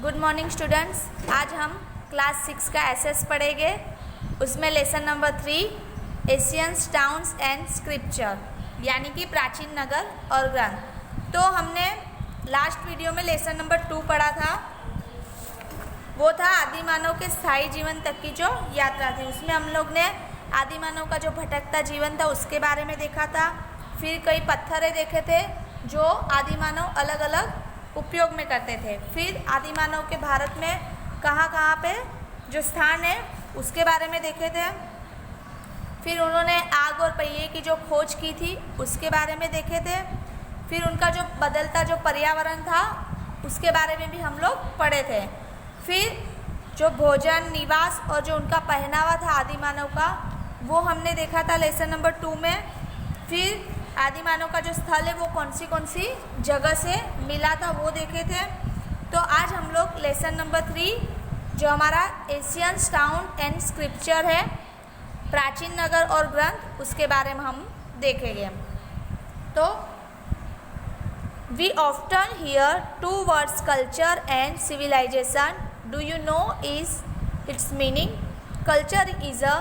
Good morning students. आज हम class 6 का एसएस पढ़ेंगे। उसमें lesson number 3 Asians towns and scripture यानी कि प्राचीन नगर और ग्रंथ। तो हमने लास्ट वीडियो में लेसन नंबर 2 पढ़ा था। वो था आदि मानव के स्थायी जीवन तक की जो यात्रा थी। उसमें हम लोग ने आदि मानव का जो भटकता जीवन था उसके बारे में देखा था। फिर कई पत्थरें देखे थे जो आदि मानव अलग अलग उपयोग में करते थे। फिर आदि मानव के भारत में कहाँ कहाँ पे जो स्थान है उसके बारे में देखे थे। फिर उन्होंने आग और पहिए की जो खोज की थी उसके बारे में देखे थे। फिर उनका जो बदलता जो पर्यावरण था उसके बारे में भी हम लोग पढ़े थे। फिर जो भोजन निवास और जो उनका पहनावा था आदि मानव का वो हमने देखा था लेसन नंबर 2 में। फिर आदि मानव का जो स्थल है वो कौन सी जगह से मिला था वो देखे थे। तो आज हम लोग लेसन नंबर 3 जो हमारा एशियंस टाउन एंड स्क्रिप्चर है, प्राचीन नगर और ग्रंथ, उसके बारे में हम देखेंगे। तो we often hear 2 words culture and civilization. Do you know is its meaning? Culture is a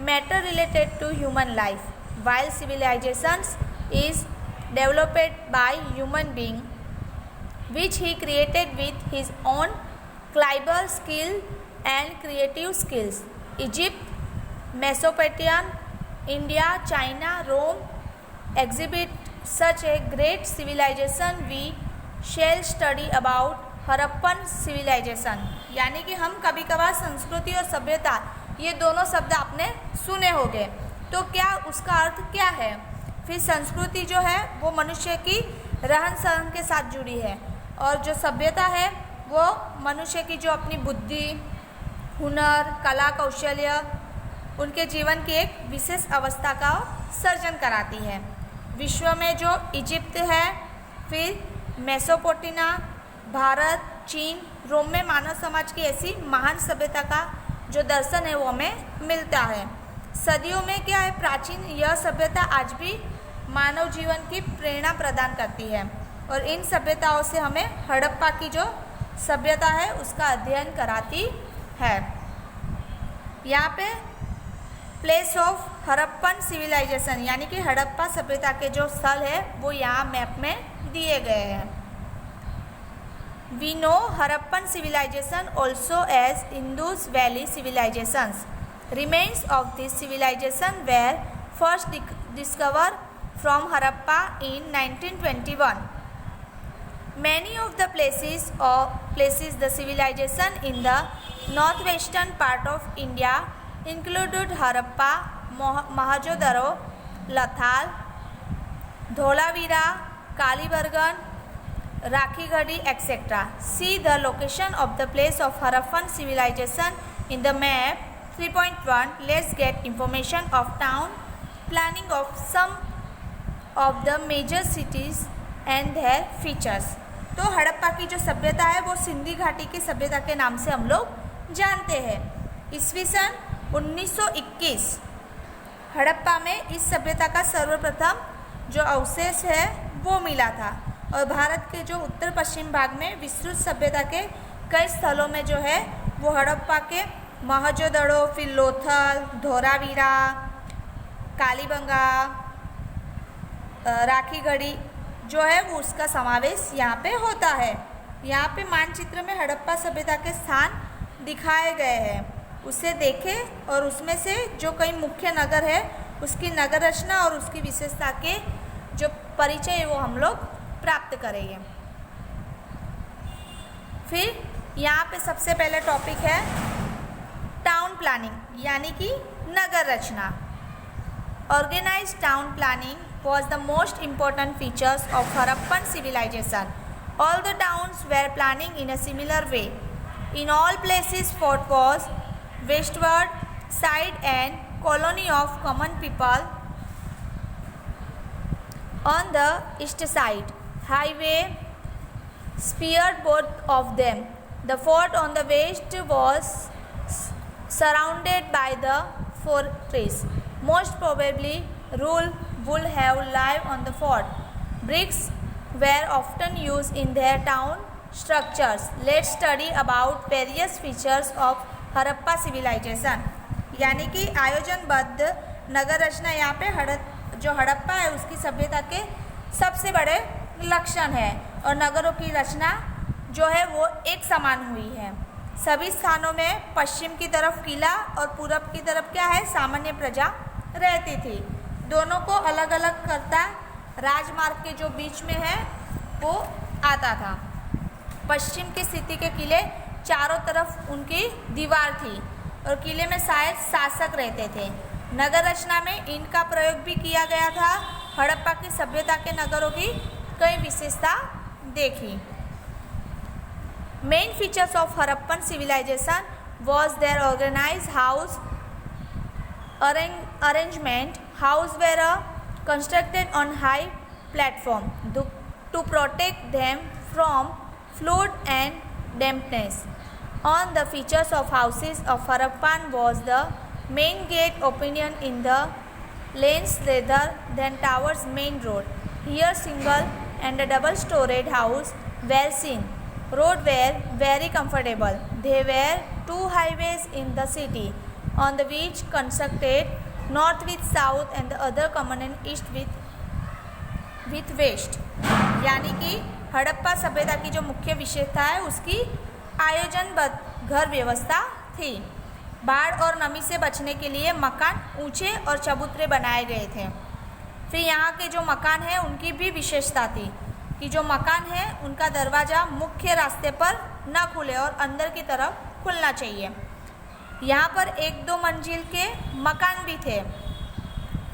matter related to human life while civilizations is developed by human being which he created with his own clever skill and creative skills. Egypt, Mesopotamia, India, China, Rome exhibit such a great civilization. We shall study about Harappan civilization. यानी कि हम कभी कभार संस्कृति और सभ्यता ये दोनों शब्द आपने सुने होंगे। तो क्या उसका अर्थ क्या है? फिर संस्कृति जो है वो मनुष्य की रहन सहन के साथ जुड़ी है और जो सभ्यता है वो मनुष्य की जो अपनी बुद्धि, हुनर, कला, कौशल्य, उनके जीवन की एक विशेष अवस्था का सर्जन कराती है। विश्व में जो इजिप्ट है, फिर मेसोपोटामिया, भारत, चीन, रोम में मानव समाज की ऐसी महान सभ्यता का जो दर्शन है वो हमें मिलता है। सदियों में क्या है, प्राचीन यह सभ्यता आज भी मानव जीवन की प्रेरणा प्रदान करती है और इन सभ्यताओं से हमें हड़प्पा की जो सभ्यता है उसका अध्ययन कराती है। यहाँ पे प्लेस ऑफ हड़प्पन सिविलाइजेशन यानी कि हड़प्पा सभ्यता के जो स्थल है वो यहाँ मैप में दिए गए हैं। We know Harappan civilization also as Indus valley civilizations. Remains of this civilization were first discovered from Harappa in 1921. Many of the places the civilization in the northwestern part of India included Harappa, Mohenjo-daro, Lathal, Dholavira, Kalibangan, Rakhigarhi, etc. See the location of the place of Harappan civilization in the map 3.1. Let's get information of town planning of some of the major cities and their features. तो हड़प्पा की जो सभ्यता है वो सिंधी घाटी की सभ्यता के नाम से हम लोग जानते हैं। ईस्वी सन 1921 हड़प्पा में इस सभ्यता का सर्वप्रथम जो अवशेष है वो मिला था और भारत के जो उत्तर पश्चिम भाग में विस्तृत सभ्यता के कई स्थलों में जो है वो हड़प्पा के मोहनजोदड़ो, फिर लोथल, धोलावीरा, कालीबंगा, राखीगढ़ी जो है वो उसका समावेश यहाँ पे होता है। यहाँ पे मानचित्र में हड़प्पा सभ्यता के स्थान दिखाए गए हैं, उसे देखें और उसमें से जो कई मुख्य नगर है उसकी नगर रचना और उसकी विशेषता के जो परिचय है वो हम लोग प्राप्त करेंगे। फिर यहाँ पे सबसे पहले टॉपिक है टाउन प्लानिंग यानी कि नगर रचना। Organized town planning was the most important features of Harappan civilization. All the towns were planning in a similar way. In all places fort was westward side and colony of common people on the east side. Highway speared both of them. The fort on the west was surrounded by the fortress. Most probably rule would have lived on the fort. Bricks were often used in their town structures. Let's study about various features of Harappa civilization. यानी कि आयोजनबद्ध नगर रचना यहाँ पे जो हड़प्पा है उसकी सभ्यता के सबसे बड़े लक्षण है। और नगरों की रचना जो है वो एक समान हुई है। सभी स्थानों में पश्चिम की तरफ किला और पूरब की तरफ क्या है, सामान्य प्रजा रहती थी। दोनों को अलग अलग करता राजमार्ग के जो बीच में है वो आता था। पश्चिम की स्थिति के किले चारों तरफ उनकी दीवार थी और किले में शायद शासक रहते थे। नगर रचना में इनका प्रयोग भी किया गया था। हड़प्पा की सभ्यता के नगरों की कई विशेषता देखी। Main features of Harappan civilization was their organized house arrangement. Houses were constructed on high platform to protect them from flood and dampness. On the features of houses of Harappan was the main gate opening in the lanes rather than towards main road. Here single and a double-storied house were seen. Roads were very comfortable. There were two highways in the city, on the which constructed north with south and the other common east with west. यानी कि हड़प्पा सभ्यता की जो मुख्य विशेषता है उसकी आयोजनबद्ध घर व्यवस्था थी। बाढ़ और नमी से बचने के लिए मकान ऊंचे और चबूतरे बनाए गए थे। फिर यहाँ के जो मकान हैं उनकी भी विशेषता थी कि जो मकान है उनका दरवाज़ा मुख्य रास्ते पर न खुले और अंदर की तरफ खुलना चाहिए। यहाँ पर 1-2 मंजिल के मकान भी थे।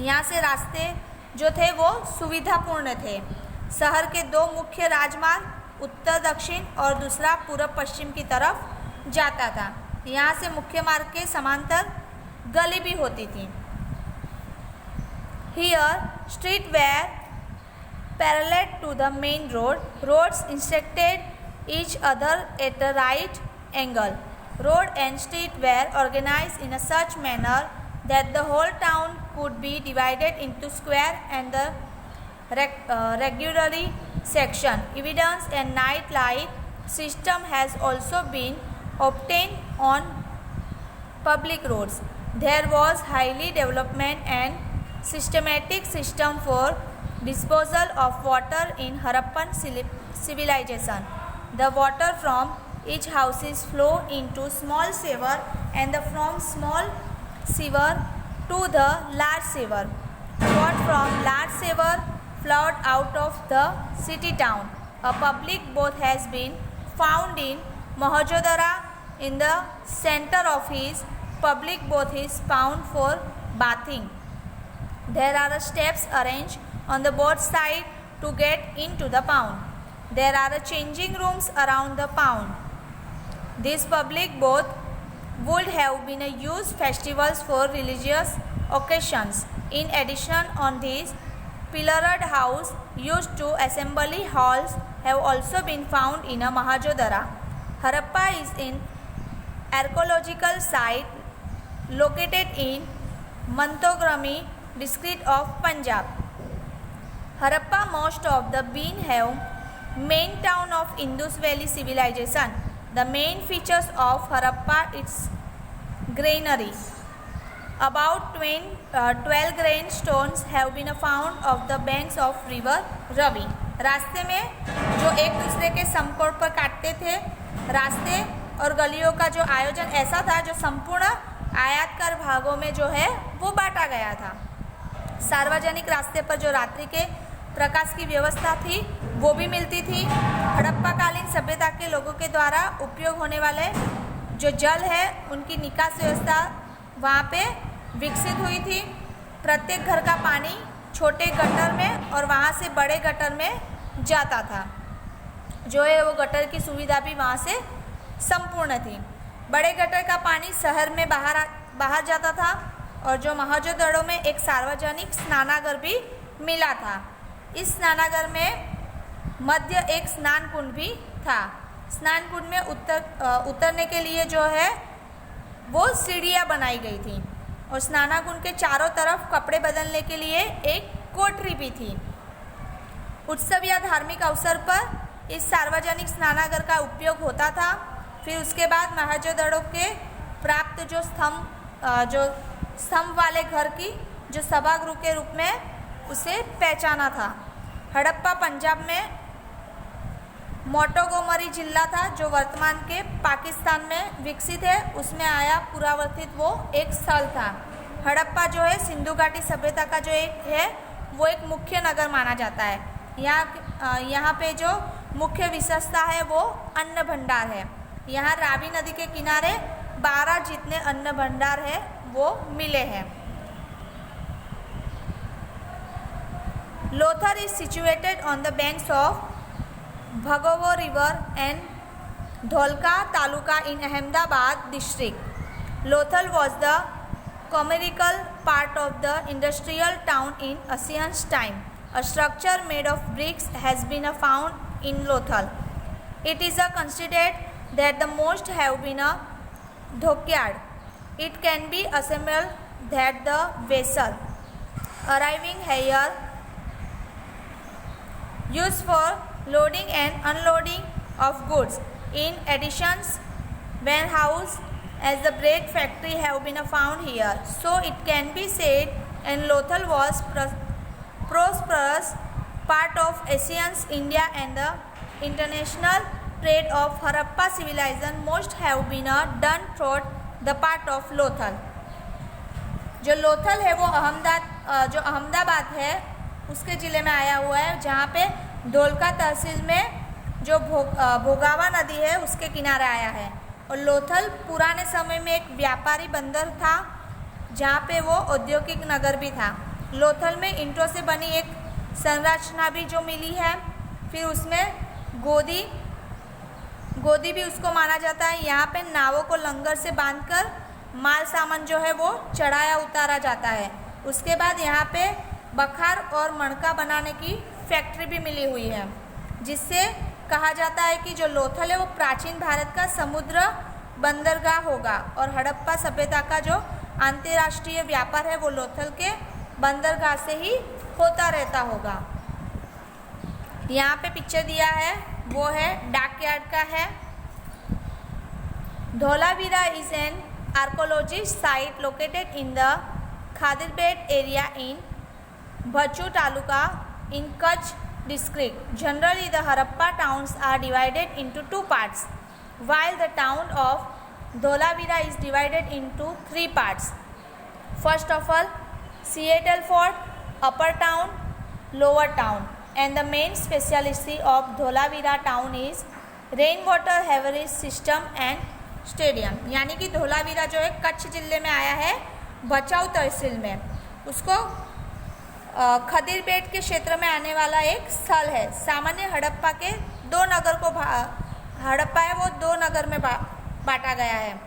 यहाँ से रास्ते जो थे वो सुविधापूर्ण थे। शहर के 2 मुख्य राजमार्ग उत्तर दक्षिण और दूसरा पूर्व पश्चिम की तरफ जाता था। यहाँ से मुख्य मार्ग के समांतर गली भी होती थी। Here street were parallel to the main road. Roads intersected each other at a right angle. Road and street were organized in a such manner that the whole town could be divided into square and the regularly section. Evidence and night light system has also been obtained on public roads. There was highly development and systematic system for disposal of water in Harappan civilization. The water from each houses flow into small sewer and from small sewer to the large sewer. Water from large sewer flowed out of the city town. A public bath has been found in Mahajodara. In the center of his public bath is found for bathing. There are steps arranged on the both sides to get into the pound. There are changing rooms around the pound. This public bath would have been used festivals for religious occasions. In addition, on this pillared house used to assembly halls have also been found in a Mahajodara. Harappa is an archaeological site located in Mantogrami district of Punjab. Harappa most of the been have main town of Indus Valley civilization. The main features of Harappa is granary. About 12 grain stones have been found of the banks of river Ravi. रास्ते में जो एक दूसरे के समकोण पर काटते थे, रास्ते और गलियों का जो आयोजन ऐसा था जो संपूर्ण आयताकार भागों में जो है वो बांटा गया था। सार्वजनिक रास्ते पर जो रात्रि के प्रकाश की व्यवस्था थी वो भी मिलती थी। हड़प्पाकालीन सभ्यता के लोगों के द्वारा उपयोग होने वाले जो जल है उनकी निकास व्यवस्था वहाँ पे विकसित हुई थी। प्रत्येक घर का पानी छोटे गटर में और वहाँ से बड़े गटर में जाता था। जो है वो गटर की सुविधा भी वहाँ से संपूर्ण थी। बड़े गटर का पानी शहर में बाहर जाता था और जो महाजोदड़ों में एक सार्वजनिक स्नानागार भी मिला था। इस स्नानागार में मध्य एक स्नान कुंड भी था। स्नान कुंड में उतरने के लिए जो है वो सीढ़ियाँ बनाई गई थी और स्नानाकुंड के चारों तरफ कपड़े बदलने के लिए एक कोठरी भी थी। उत्सव या धार्मिक अवसर पर इस सार्वजनिक स्नानागार का उपयोग होता था। फिर उसके बाद महाजोदड़ों के प्राप्त जो स्तंभ वाले घर की जो सभागृह के रूप में उसे पहचाना था। हड़प्पा पंजाब में मोंटोगोमरी जिला था जो वर्तमान के पाकिस्तान में विकसित है, उसमें आया पुरावर्तित वो एक स्थल था। हड़प्पा जो है सिंधु घाटी सभ्यता का जो एक है वो एक मुख्य नगर माना जाता है। यहाँ पे जो मुख्य विशेषता है वो अन्न भंडार है। यहाँ रावी नदी के किनारे 12 जितने अन्न भंडार है वो मिले हैं। Lothal is situated on the banks of Bhagavo River and Dholka Taluka in Ahmedabad district. Lothal was the commercial part of the industrial town in ancient time. A structure made of bricks has been found in Lothal. It is considered that the most have been a dockyard. It can be assembled that the vessel arriving here used for loading and unloading of goods. In addition, warehouse as the bread factory have been found here. So it can be said and Lothal was prosperous part of Asian India and the international trade of Harappa civilization most have been done through the part of Lothal. जो लोथल है वो जो अहमदाबाद है उसके ज़िले में आया हुआ है, जहाँ पे धोलका तहसील में जो भोगावा नदी है उसके किनारे आया है। और लोथल पुराने समय में एक व्यापारी बंदर था जहाँ पे वो औद्योगिक नगर भी था। लोथल में ईंटों से बनी एक संरचना भी जो मिली है। फिर उसमें गोदी भी उसको माना जाता है। यहाँ पे नावों को लंगर से बांधकर माल सामान जो है वो चढ़ाया उतारा जाता है। उसके बाद यहाँ पे बखार और मणका बनाने की फैक्ट्री भी मिली हुई है, जिससे कहा जाता है कि जो लोथल है वो प्राचीन भारत का समुद्र बंदरगाह होगा और हड़प्पा सभ्यता का जो अंतर्राष्ट्रीय व्यापार है वो लोथल के बंदरगाह से ही होता रहता होगा। यहाँ पे पिक्चर दिया है वो है डॉकयार्ड का है। Dholavira is an archaeologist site located in the Khadirbet area in Bhachau taluka in Kutch district. Generally, the Harappa towns are divided into two parts, while the town of Dholavira is divided into three parts. First of all, Seattle Fort, Upper Town, Lower Town, and the main specialty of Dholavira town is rainwater harvesting system and stadium. यानी कि धोलावीरा जो है कच्छ जिले में आया है, भचाऊ तहसील में, उसको खदीरपेट के क्षेत्र में आने वाला एक स्थल है। सामान्य हड़प्पा के दो नगर को हड़प्पा है वो दो नगर में बांटा गया है,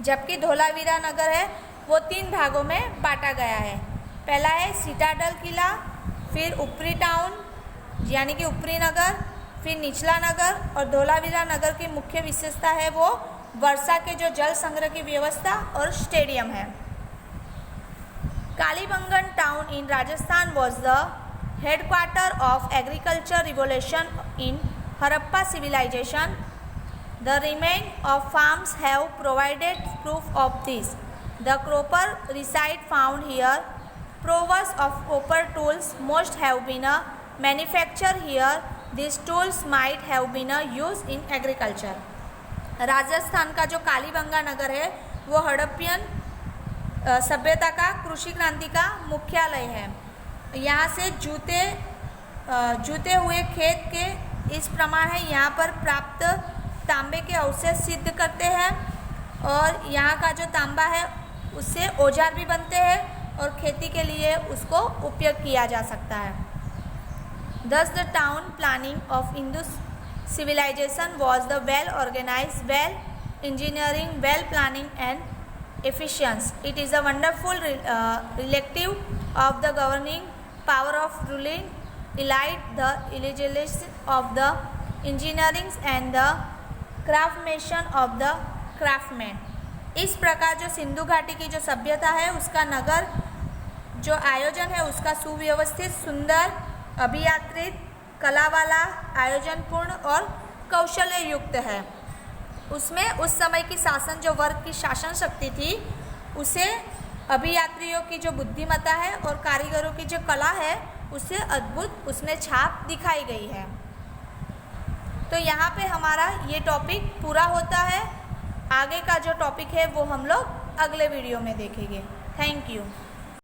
जबकि धोलावीरा नगर है वो 3 भागों में बांटा गया है। पहला है सिटाडल किला, फिर ऊपरी टाउन यानी कि ऊपरी नगर, फिर निचला नगर। और धोलावीरा नगर की मुख्य विशेषता है वो वर्षा के जो जल संग्रह की व्यवस्था और स्टेडियम है। Kalibangan town in Rajasthan was the headquarter of agriculture revolution in Harappa civilization. The remains of farms have provided proof of this. The copper resid found here. Proves of copper tools most have been manufactured here. These tools might have been used in agriculture. Rajasthan का जो कालीबंगा नगर है वो हड़प्पियन सभ्यता का कृषि क्रांति का मुख्यालय है। यहाँ से जूते हुए खेत के इस प्रमाण है। यहाँ पर प्राप्त तांबे के अवशेष सिद्ध करते हैं और यहाँ का जो तांबा है उससे औजार भी बनते हैं और खेती के लिए उसको उपयोग किया जा सकता है। Thus the town planning of Indus civilization was the well organized, well engineering, well planning and efficiency. It is a wonderful relative of the governing power of ruling elite, the eligibility of the engineering and the craftsmanship of the craftsman. इस प्रकार जो सिंधु घाटी की जो सभ्यता है उसका नगर जो आयोजन है उसका सुव्यवस्थित, सुंदर, अभियांत्रिक कला वाला, आयोजनपूर्ण और कौशल्य युक्त है। उसमें उस समय की शासन जो वर्ग की शासन शक्ति थी उसे अभियात्रियों की जो बुद्धिमत्ता है और कारीगरों की जो कला है उसे अद्भुत उसमें छाप दिखाई गई है। तो यहाँ पे हमारा ये टॉपिक पूरा होता है। आगे का जो टॉपिक है वो हम लोग अगले वीडियो में देखेंगे। Thank you.